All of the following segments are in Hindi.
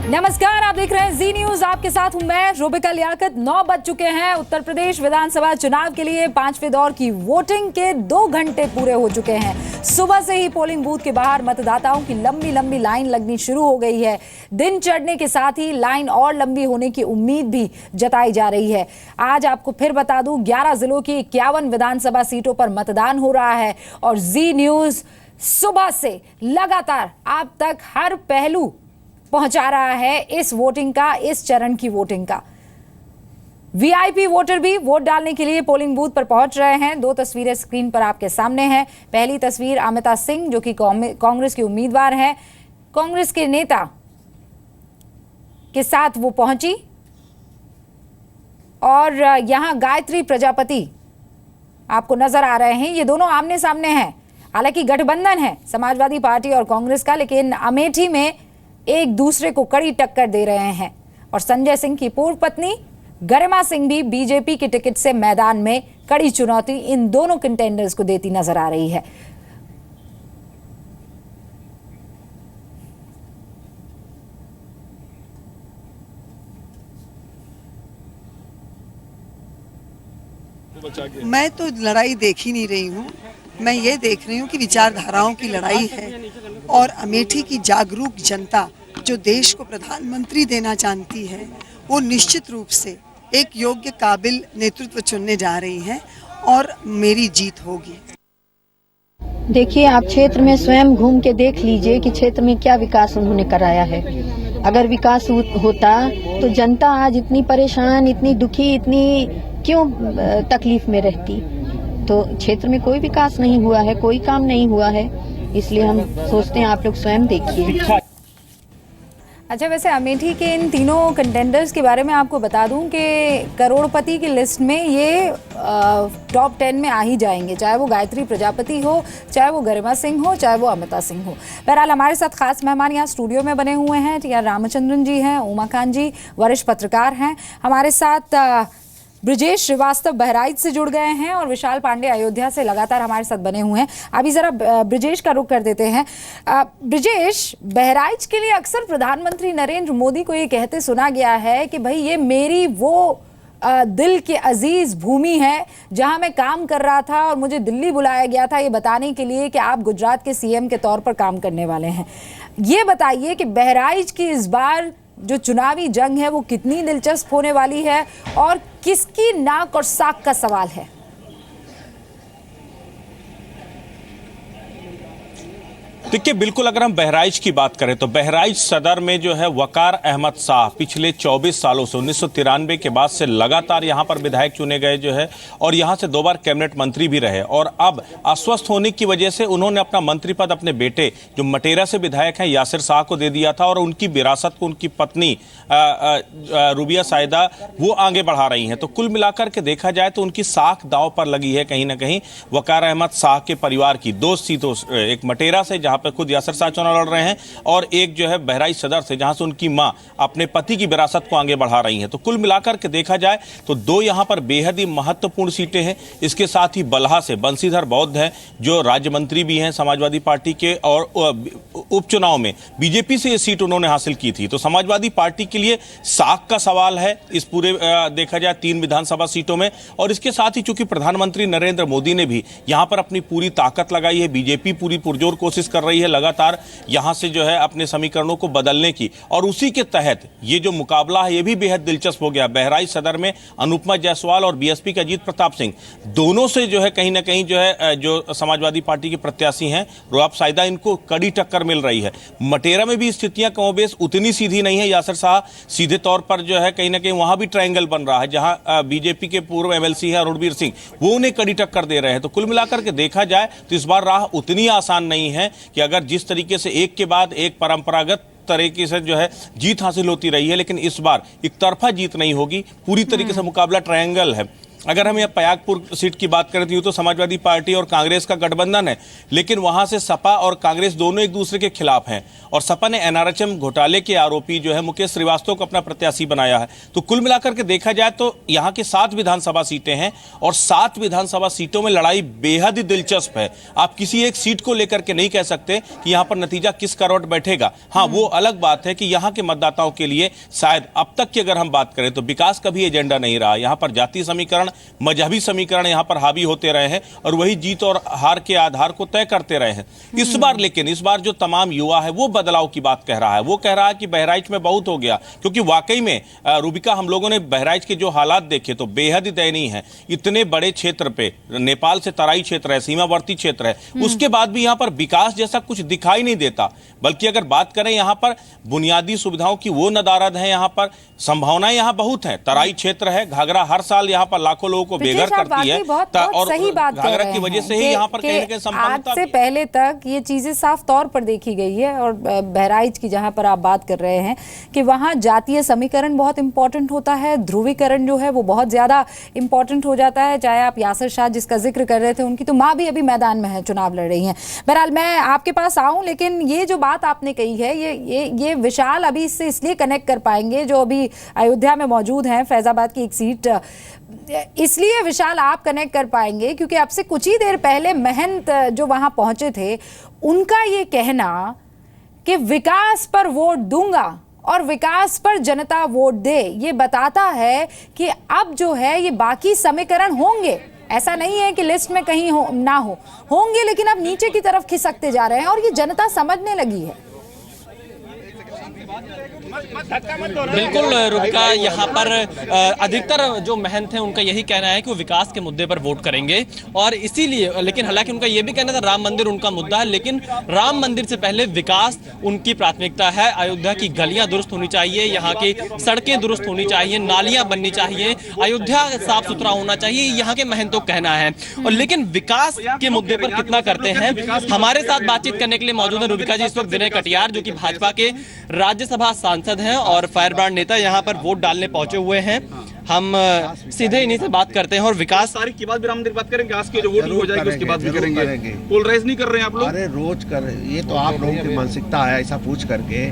नमस्कार, आप देख रहे हैं जी न्यूज। आपके साथ हूं मैं रुबिका लियाकत। 9 बज चुके हैं। उत्तर प्रदेश विधानसभा चुनाव के लिए 5वें दौर की वोटिंग के 2 घंटे पूरे हो चुके हैं। सुबह से ही पोलिंग बूथ के बाहर मतदाताओं की लंबी लंबी लाइन लगनी शुरू हो गई है। दिन चढ़ने के साथ ही लाइन और लंबी होने की उम्मीद भी जताई जा रही है। आज आपको फिर बता दूं, 11 जिलों की 51 विधानसभा सीटों पर मतदान हो रहा है और जी न्यूज सुबह से लगातार आप तक हर पहलू पहुंचा रहा है इस वोटिंग का, इस चरण की वोटिंग का। वीआईपी वोटर भी वोट डालने के लिए पोलिंग बूथ पर पहुंच रहे हैं। 2 तस्वीरें स्क्रीन पर आपके सामने हैं। पहली तस्वीर अमिता सिंह, जो कि कांग्रेस की उम्मीदवार हैं, कांग्रेस के नेता के साथ वो पहुंची और यहां गायत्री प्रजापति आपको नजर आ रहे हैं। ये दोनों आमने सामने हैं। हालांकि गठबंधन है समाजवादी पार्टी और कांग्रेस का, लेकिन अमेठी में एक दूसरे को कड़ी टक्कर दे रहे हैं। और संजय सिंह की पूर्व पत्नी गरिमा सिंह भी बीजेपी के टिकट से मैदान में कड़ी चुनौती इन दोनों कंटेंडर्स को देती नजर आ रही है। मैं तो लड़ाई देख ही नहीं रही हूँ। मैं ये देख रही हूँ कि विचारधाराओं की लड़ाई है और अमेठी की जागरूक जनता जो देश को प्रधानमंत्री देना जानती है, वो निश्चित रूप से एक योग्य काबिल नेतृत्व चुनने जा रही है और मेरी जीत होगी। देखिए, आप क्षेत्र में स्वयं घूम के देख लीजिए कि क्षेत्र में क्या विकास उन्होंने कराया है। अगर विकास होता तो जनता आज इतनी परेशान, इतनी दुखी, इतनी क्यों तकलीफ में रहती। तो क्षेत्र में कोई विकास नहीं हुआ है, कोई काम नहीं हुआ है, इसलिए हम सोचते हैं आप लोग स्वयं देखिए। अच्छा, वैसे अमेठी के इन तीनों कंटेंडर्स के बारे में आपको बता दूं कि करोड़पति की लिस्ट में ये टॉप 10 में आ ही जाएंगे, चाहे वो गायत्री प्रजापति हो, चाहे वो गरिमा सिंह हो, चाहे वो अमिता सिंह हो। बहरहाल हमारे साथ खास मेहमान यहाँ स्टूडियो में बने हुए हैं। टी आर रामचंद्रन जी हैं, उमाकांत जी वरिष्ठ पत्रकार हैं, हमारे साथ ब्रिजेश श्रीवास्तव बहराइच से जुड़ गए हैं और विशाल पांडे अयोध्या से लगातार हमारे साथ बने हुए हैं। अभी जरा ब्रिजेश का रुख कर देते हैं। ब्रिजेश, बहराइच के लिए अक्सर प्रधानमंत्री नरेंद्र मोदी को ये कहते सुना गया है कि भाई ये मेरी वो दिल के अजीज भूमि है जहां मैं काम कर रहा था और मुझे दिल्ली बुलाया गया था ये बताने के लिए कि आप गुजरात के सीएम के तौर पर काम करने वाले हैं। ये बताइए कि बहराइच की इस बार जो चुनावी जंग है वो कितनी दिलचस्प होने वाली है और किसकी नाक और साख का सवाल है? देखिए, बिल्कुल अगर हम बहराइच की बात करें तो बहराइच सदर में जो है वकार अहमद शाह पिछले 24 सालों से 1993 के बाद से लगातार यहां पर विधायक चुने गए जो है और यहां से 2 बार कैबिनेट मंत्री भी रहे और अब अस्वस्थ होने की वजह से उन्होंने अपना मंत्री पद अपने बेटे जो मटेरा से विधायक हैं यासिर शाह को दे दिया था और उनकी विरासत को उनकी पत्नी रुबिया साहिदा वो आगे बढ़ा रही हैं। तो कुल मिलाकर के देखा जाए तो उनकी साख दांव पर लगी है कहीं ना कहीं। वकार अहमद शाह के परिवार की 2 सीटों, एक मटेरा से जहां पर खुद यासिर शाह चुनाव लड़ रहे हैं और एक जो है बहराइच सदर से जहां से उनकी मां अपने पति की विरासत को आगे बढ़ा रही हैं। तो कुल मिलाकर के देखा जाए तो 2 यहां पर बेहद ही महत्वपूर्ण सीटें हैं। इसके साथ ही बलहा से बंशीधर बौद्ध हैं जो राज्य मंत्री भी हैं समाजवादी पार्टी के और उपचुनाव में बीजेपी से ये सीट उन्होंने हासिल की थी। तो समाजवादी पार्टी के लिए साख का सवाल है इस पूरे देखा जाए 3 विधानसभा सीटों में। और इसके साथ ही चूंकि प्रधानमंत्री नरेंद्र मोदी ने भी यहां पर अपनी पूरी ताकत लगाई है, बीजेपी पूरी पुरजोर कोशिश कर रही है लगातार यहां से जो है अपने समीकरणों को बदलने की और उसी के तहत ये जो मुकाबला है ये भी बेहद दिलचस्प हो गया। बहराइच सदर में अनुपमा जायसवाल और बीएसपी के अजीत प्रताप सिंह दोनों से जो है कहीं ना कहीं जो है जो समाजवादी पार्टी के प्रत्याशी हैं रुआब साहिदा, इनको कड़ी टक्कर मिल रही है। मटेरा में भी स्थितियां कमोबेश उतनी सीधी नहीं है। यासिर शाह सीधे तौर पर जो है कहीं ना कहीं वहां भी ट्रायंगल बन रहा है जहां बीजेपी के पूर्व एमएलसी हैं रणबीर सिंह, वो उन्हें कड़ी टक्कर दे रहे हैं। तो कुल मिलाकर के देखा जाए तो इस बार राह उतनी आसान नहीं है कि अगर जिस तरीके से एक के बाद एक परंपरागत तरीके से जो है जीत हासिल होती रही है, लेकिन इस बार एक तरफा जीत नहीं होगी, पूरी तरीके से मुकाबला ट्रायंगल है। अगर हम यहाँ पयागपुर सीट की बात करें तो समाजवादी पार्टी और कांग्रेस का गठबंधन है, लेकिन वहां से सपा और कांग्रेस दोनों एक दूसरे के खिलाफ हैं और सपा ने एनआरएचएम घोटाले के आरोपी जो है मुकेश श्रीवास्तव को अपना प्रत्याशी बनाया है। तो कुल मिलाकर के देखा जाए तो यहाँ की 7 विधानसभा सीटें हैं और 7 विधानसभा सीटों में लड़ाई बेहद ही दिलचस्प है। आप किसी एक सीट को लेकर के नहीं कह सकते कि यहाँ पर नतीजा किस करवट बैठेगा। हाँ, वो अलग बात है कि यहाँ के मतदाताओं के लिए शायद अब तक की अगर हम बात करें तो विकास का भी एजेंडा नहीं रहा। यहाँ पर जातीय समीकरण, मजहबी समीकरण यहाँ पर हावी होते रहे हैं और वही जीत और हार के आधार को तय करते रहे हैं। इस बार लेकिन इस बार जो तमाम युवा है वो बदलाव की बात कह रहा है। वो कह रहा है कि बहराइच में बहुत हो गया, क्योंकि वाकई में रूबिका हम लोगों ने बहराइच के जो हालात देखे तो बेहद ही दयनीय है। इतने बड़े क्षेत्र पे, नेपाल से तराई क्षेत्र है, सीमावर्ती क्षेत्र है, उसके बाद भी यहाँ पर विकास जैसा कुछ दिखाई नहीं देता। बल्कि अगर बात करें यहाँ पर बुनियादी सुविधाओं की, वो नदारद है। यहाँ पर संभावनाएं यहाँ बहुत हैं। तराई क्षेत्र है, घाघरा हर साल यहाँ पर लाखों लोगों को बेघर करती है और सही बात घाघरा की वजह से ही यहाँ पर कहीं ना कहीं संपन्नता आज से पहले तक ये चीजें साफ तौर पर देखी गई है। और बहराइच की जहां पर आप बात कर रहे हैं कि वहां जातीय समीकरण बहुत इंपॉर्टेंट होता है, ध्रुवीकरण जो है वो बहुत ज्यादा इंपॉर्टेंट हो जाता है। चाहे आप यासर शाह जिसका जिक्र कर रहे थे, उनकी तो माँ भी अभी मैदान में है, चुनाव लड़ रही हैं। बहरहाल मैं आपके पास आऊं, लेकिन ये जो बात आपने कही है ये विशाल अभी इससे इसलिए कनेक्ट कर पाएंगे जो अभी अयोध्या में मौजूद हैं, फैजाबाद की एक सीट, इसलिए विशाल आप कनेक्ट कर पाएंगे क्योंकि अब से कुछ ही देर पहले महंत जो वहां पहुंचे थे, उनका ये कहना कि विकास पर वोट दूंगा और विकास पर जनता वोट दे, ये बताता है कि अब जो है ये बाकी समीकरण होंगे। ऐसा नहीं है कि लिस्ट में कहीं ना होंगे, लेकिन अब नीचे की तरफ खिसकते जा रहे हैं और ये जनता समझने लगी है। बिल्कुल रुबिका, यहाँ पर अधिकतर जो महंत हैं उनका यही कहना है कि वो विकास के मुद्दे पर वोट करेंगे और इसीलिए, लेकिन हालांकि उनका ये भी कहना था राम मंदिर उनका मुद्दा है, लेकिन राम मंदिर से पहले विकास उनकी प्राथमिकता है। अयोध्या की गलियां दुरुस्त होनी चाहिए, यहाँ की सड़कें दुरुस्त होनी चाहिए, नालियां बननी चाहिए, अयोध्या साफ सुथरा होना चाहिए, यहाँ के महंतों का कहना है। और लेकिन विकास के मुद्दे पर कितना करते हैं, हमारे साथ बातचीत करने के लिए मौजूद है रुबिका जी इस वक्त विनय कटियार, जो कि भाजपा के राज्यसभा सांसद हैं और फायरब्रांड नेता, यहाँ पर वोट डालने पहुंचे हुए हैं। हम सीधे इन्हीं से बात करते हैं और विकास तारीख की बात भी राम मंदिर बात करेंगे, आज की जो वोटिंग हो जाएगी उसकी बात भी करेंगे। पोलराइज नहीं कर रहे हैं आप लोग? अरे रोज कर रहे, ये तो आप लोगों की मानसिकता है, ऐसा पूछ करके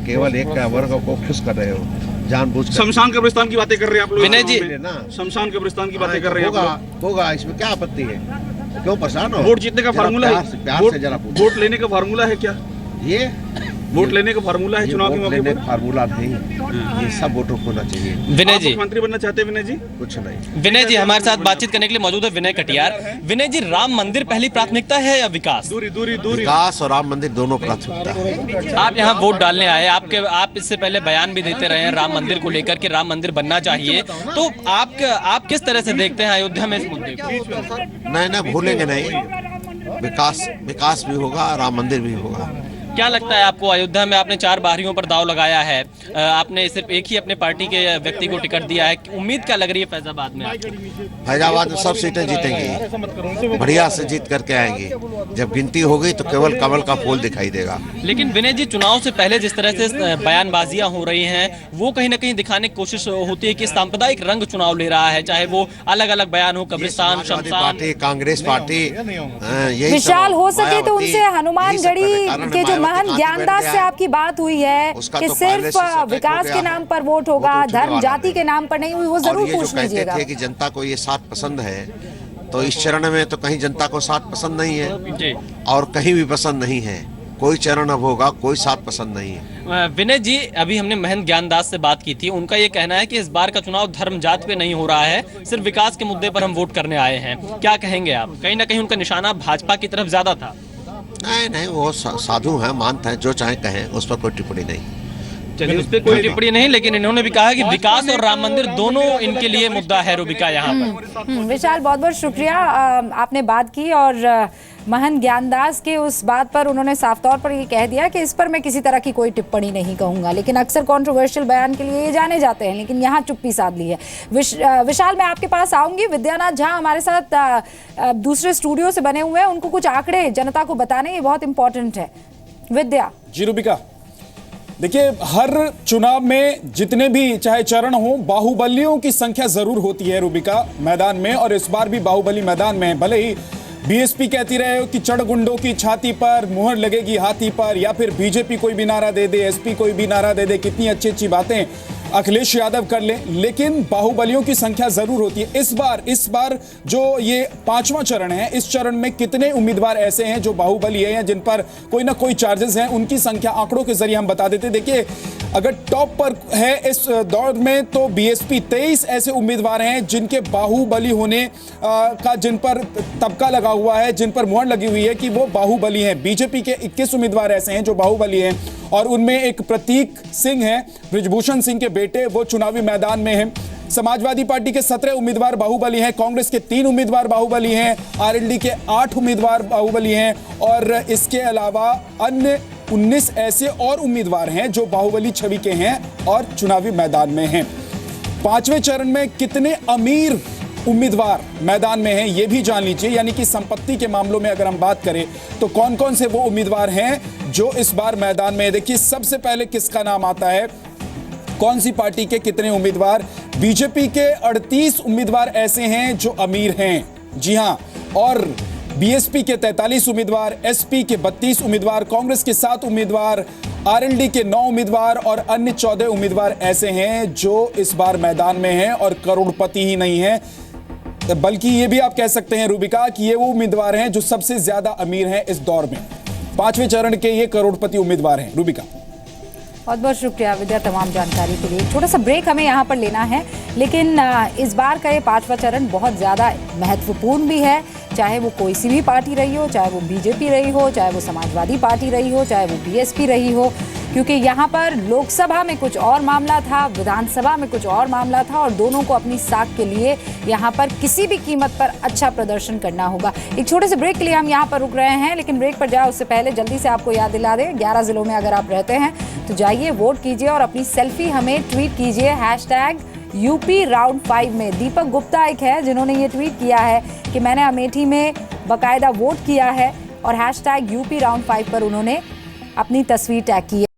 केवल एक वर्ग को खुश कर रहे हो, जानबूझ कर। शमशान कब्रिस्तान की बातें कर रहे हैं आप लोग? विनय जी, शमशान कब्रिस्तान की बातें कर रहे हैं? होगा, इसमें क्या आपत्ति है, क्यों परेशान हो? वोट जीतने का फार्मूला है, प्यार से जरा वोट लेने का फार्मूला है क्या ये? वोट लेने का फार्मूला है चुनाव के मौके पर? फार्मूला नहीं, ये सब वोटों को होना चाहिए। विनय जी, मुख्यमंत्री बनना चाहते हैं विनय जी? कुछ नहीं। विनय जी हमारे साथ बातचीत करने के लिए मौजूद है विनय कटियार। विनय जी, राम मंदिर पहली प्राथमिकता है या विकास? दूरी विकास और राम मंदिर दोनों प्राथमिकता है। आप यहाँ वोट डालने आए, आप इससे पहले बयान भी देते रहे हैं राम मंदिर को लेकर के राम मंदिर बनना चाहिए, तो आप किस तरह से देखते हैं अयोध्या में इस मुद्दे को? नहीं, भूलेंगे नहीं, विकास भी होगा, राम मंदिर भी होगा। क्या लगता है आपको, अयोध्या में आपने 4 बारियों पर दाव लगाया है, आपने सिर्फ एक ही अपने पार्टी के व्यक्ति को टिकट दिया है, उम्मीद क्या लग रही है फैजाबाद में? फैजाबाद में सब सीटें जीतेंगी, बढ़िया से जीत करके आएंगी। जब गिनती होगी तो केवल कमल का फूल दिखाई देगा। लेकिन विनय जी, चुनाव से पहले जिस तरह से बयानबाजियां हो रही हैं, वो कहीं ना कहीं दिखाने की कोशिश होती है कि सांप्रदायिक रंग चुनाव ले रहा है, चाहे वो अलग अलग बयान हो, कब्रिस्तान, शमशान पार्टी, कांग्रेस पार्टी, विशाल हो सके तो उनसे हनुमानगढ़ी के जो महंत ज्ञानदास से आपकी बात हुई है कि सिर्फ विकास के नाम पर वोट होगा, धर्म जाति के नाम पर नहीं हुई, वो जरूर पूछ लीजिएगा। कि जनता को ये साथ पसंद है, तो इस चरण में तो कहीं जनता को साथ पसंद नहीं है और कहीं भी पसंद नहीं है। कोई चरण अब होगा, कोई साथ पसंद नहीं है। विनय जी, अभी हमने महंत ज्ञानदास से बात की थी, उनका ये कहना है कि इस बार का चुनाव धर्म जात पे नहीं हो रहा है, सिर्फ विकास के मुद्दे पर हम वोट करने आए हैं। क्या कहेंगे आप? कहीं ना कहीं उनका निशाना भाजपा की तरफ ज्यादा था। नहीं, वो साधु हैं, मानते हैं, जो चाहे कहें, उस पर कोई टिप्पणी नहीं। चलिए, उस पर कोई टिप्पणी नहीं, लेकिन इन्होंने भी कहा कि विकास और राम मंदिर दोनों इनके लिए मुद्दा है रुबिका यहाँ पर। विशाल, बहुत बहुत शुक्रिया, आपने बात की और महंत ज्ञानदास के उस बात पर उन्होंने साफ तौर पर ये कह दिया कि इस पर मैं किसी तरह की कोई टिप्पणी नहीं कहूंगा। लेकिन अक्सर कंट्रोवर्शियल बयान के लिए ये जाने जाते हैं, लेकिन यहाँ चुप्पी साध ली है। विशाल, मैं आपके पास आऊंगी। विद्यानाथ झा हमारे साथ दूसरे स्टूडियो से बने हुए हैं, उनको कुछ आंकड़े जनता को बताने, ये बहुत इंपॉर्टेंट है। विद्या जी। रुबिका, देखिए, हर चुनाव में जितने भी चाहे चरण हो, बाहुबलियों की संख्या जरूर होती है रूबिका मैदान में, और इस बार भी बाहुबली मैदान में है। भले ही बीएसपी कहती रहे हो कि चढ़ गुंडों की छाती पर मुहर लगेगी हाथी पर, या फिर बीजेपी कोई भी नारा दे दे, एसपी कोई भी नारा दे दे, कितनी अच्छी अच्छी बातें अखिलेश यादव कर ले, लेकिन बाहुबलियों की संख्या जरूर होती है। इस बार जो ये 5वां चरण है, इस चरण में कितने उम्मीदवार ऐसे हैं जो बाहुबली है या जिन पर कोई ना कोई चार्जेस हैं, उनकी संख्या आंकड़ों के जरिए हम बता देते। देखिए, अगर टॉप पर है इस दौर में तो बीएसपी 23 ऐसे उम्मीदवार हैं जिनके बाहुबली होने का, जिन पर तबका लगा हुआ है, जिन पर मुहर लगी हुई है कि वो बाहुबली हैं। बीजेपी के 21 उम्मीदवार ऐसे हैं जो बाहुबली हैं, और उनमें एक प्रतीक सिंह है, बृजभूषण सिंह के बेटे, वो चुनावी मैदान में हैं। समाजवादी पार्टी के 17 उम्मीदवार बाहुबली हैं, कांग्रेस के 3 उम्मीदवार बाहुबली हैं, आरएलडी के 8 उम्मीदवार बाहुबली हैं, और इसके अलावा अन्य 19 ऐसे और उम्मीदवार हैं जो बाहुबली छवि के हैं और चुनावी मैदान में हैं। 5वें चरण में कितने अमीर उम्मीदवार मैदान में हैं ये भी जान लीजिए, यानी कि संपत्ति के मामलों में अगर हम बात करें तो कौन कौन से वो उम्मीदवार हैं जो इस बार मैदान में है। देखिए, सबसे पहले किसका नाम आता है, कौन सी पार्टी के कितने उम्मीदवार। बीजेपी के 38 उम्मीदवार ऐसे हैं जो अमीर हैं, जी हां, और बीएसपी के 43 उम्मीदवार, एसपी के 32 उम्मीदवार, कांग्रेस के 7 उम्मीदवार, आरएलडी के 9 उम्मीदवार और अन्य 14 उम्मीदवार ऐसे हैं जो इस बार मैदान में हैं, और करोड़पति ही नहीं है, बल्कि ये भी आप कह सकते हैं रूबिका कि ये वो उम्मीदवार हैं जो सबसे ज्यादा अमीर हैं इस दौर में। 5वें चरण के ये करोड़पति उम्मीदवार हैं। रूबिका, बहुत बहुत शुक्रिया विद्या तमाम जानकारी के लिए। छोटा सा ब्रेक हमें यहाँ पर लेना है, लेकिन इस बार का ये 5वां चरण बहुत ज़्यादा महत्वपूर्ण भी है, चाहे वो कोई सी भी पार्टी रही हो, चाहे वो बीजेपी रही हो, चाहे वो समाजवादी पार्टी रही हो, चाहे वो बीएसपी रही हो, क्योंकि यहाँ पर लोकसभा में कुछ और मामला था, विधानसभा में कुछ और मामला था, और दोनों को अपनी साख के लिए यहाँ पर किसी भी कीमत पर अच्छा प्रदर्शन करना होगा। एक छोटे से ब्रेक के लिए हम यहाँ पर रुक रहे हैं, लेकिन ब्रेक पर जाए उससे पहले जल्दी से आपको याद दिला दें, 11 जिलों में अगर आप रहते हैं तो जाइए वोट कीजिए और अपनी सेल्फी हमें ट्वीट कीजिए #UP राउंड 5 में। दीपक गुप्ता एक है जिन्होंने ये ट्वीट किया है कि मैंने अमेठी में बाकायदा वोट किया है, और #UP राउंड 5 पर उन्होंने अपनी तस्वीर टैग की है।